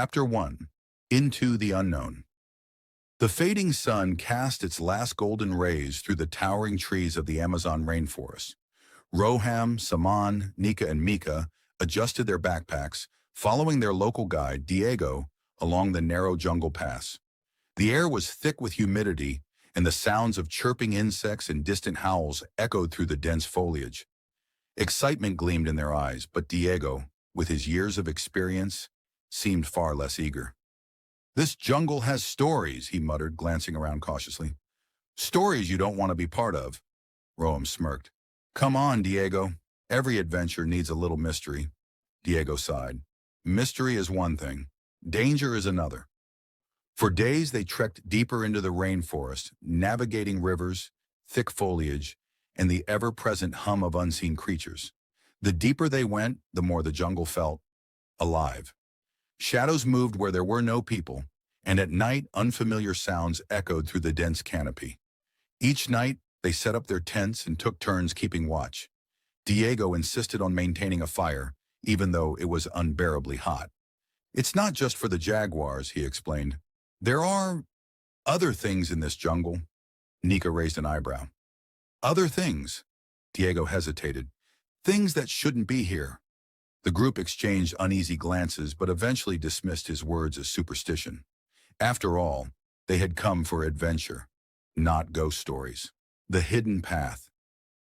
Chapter 1. Into the Unknown. The fading sun cast its last golden rays through the towering trees of the Amazon rainforest. Roham, Saman, Nika, and Mika adjusted their backpacks, following their local guide, Diego, along the narrow jungle pass. The air was thick with humidity, and the sounds of chirping insects and distant howls echoed through the dense foliage. Excitement gleamed in their eyes, but Diego, with his years of experience, seemed far less eager. "This jungle has stories," he muttered, glancing around cautiously. "Stories you don't want to be part of." Roham smirked. "Come on, Diego. Every adventure needs a little mystery." Diego sighed. "Mystery is one thing. Danger is another." For days they trekked deeper into the rainforest, navigating rivers, thick foliage, and the ever-present hum of unseen creatures. The deeper they went, the more the jungle felt alive. Shadows moved where there were no people, and at night unfamiliar sounds echoed through the dense canopy. Each night, they set up their tents and took turns keeping watch. Diego insisted on maintaining a fire, even though it was unbearably hot. "It's not just for the jaguars," he explained. "There are other things in this jungle." Nika raised an eyebrow. "Other things?" Diego hesitated. "Things that shouldn't be here." The group exchanged uneasy glances but eventually dismissed his words as superstition. After all, they had come for adventure, not ghost stories. The hidden path.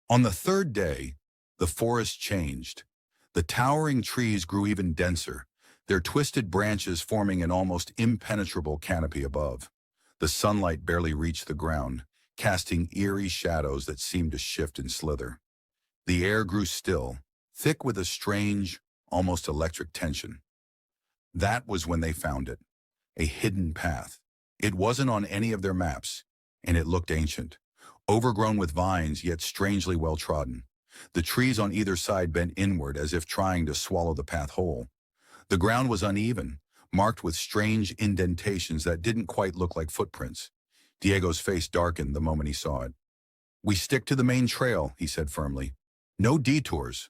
On the third day, the forest changed. The towering trees grew even denser, their twisted branches forming an almost impenetrable canopy above. The sunlight barely reached the ground, casting eerie shadows that seemed to shift and slither. The air grew still, thick with a strange, almost electric tension. That was when they found it, a hidden path. It wasn't on any of their maps, and it looked ancient, overgrown with vines yet strangely well-trodden. The trees on either side bent inward as if trying to swallow the path whole. The ground was uneven, marked with strange indentations that didn't quite look like footprints. Diego's face darkened the moment he saw it. "We stick to the main trail," he said firmly. "No detours."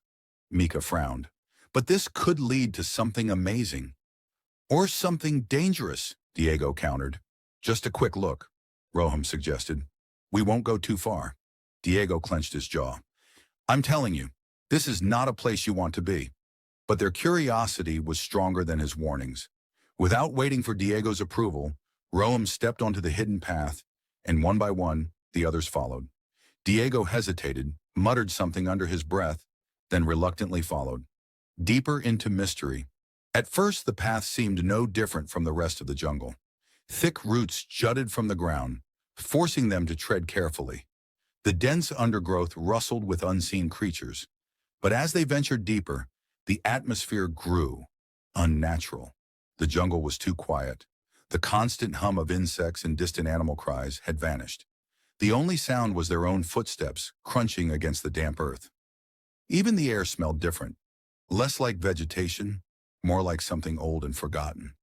Mika frowned. "But this could lead to something amazing." "Or something dangerous," Diego countered. "Just a quick look," Roham suggested. "We won't go too far." Diego clenched his jaw. "I'm telling you, this is not a place you want to be." But their curiosity was stronger than his warnings. Without waiting for Diego's approval, Roham stepped onto the hidden path, and one by one, the others followed. Diego hesitated, muttered something under his breath, then reluctantly followed. Deeper into mystery. At first, the path seemed no different from the rest of the jungle. Thick roots jutted from the ground, forcing them to tread carefully. The dense undergrowth rustled with unseen creatures. But as they ventured deeper, the atmosphere grew unnatural. The jungle was too quiet. The constant hum of insects and distant animal cries had vanished. The only sound was their own footsteps crunching against the damp earth. Even the air smelled different. Less like vegetation, more like something old and forgotten.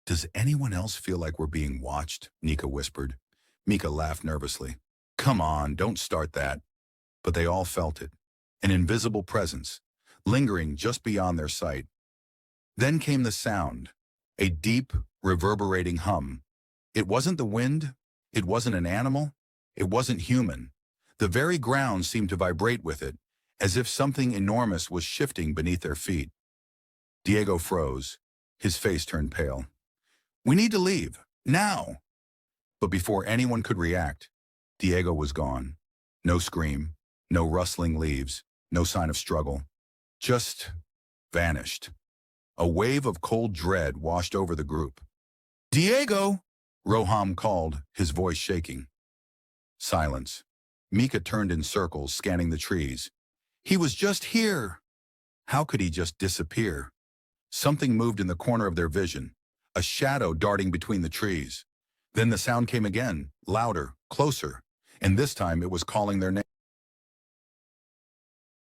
"Does anyone else feel like we're being watched?" Nika whispered. Mika laughed nervously. "Come on, don't start that." But they all felt it. An invisible presence, lingering just beyond their sight. Then came the sound, a deep, reverberating hum. It wasn't the wind, it wasn't an animal, it wasn't human. The very ground seemed to vibrate with it, as if something enormous was shifting beneath their feet. Diego froze. His face turned pale. "We need to leave, now!" But before anyone could react, Diego was gone. No scream, no rustling leaves, no sign of struggle. Just vanished. A wave of cold dread washed over the group. "Diego!" Roham called, his voice shaking. Silence. Mika turned in circles, scanning the trees. "He was just here." How could he just disappear? Something moved in the corner of their vision, a shadow darting between the trees. Then the sound came again, louder, closer, and this time it was calling their name.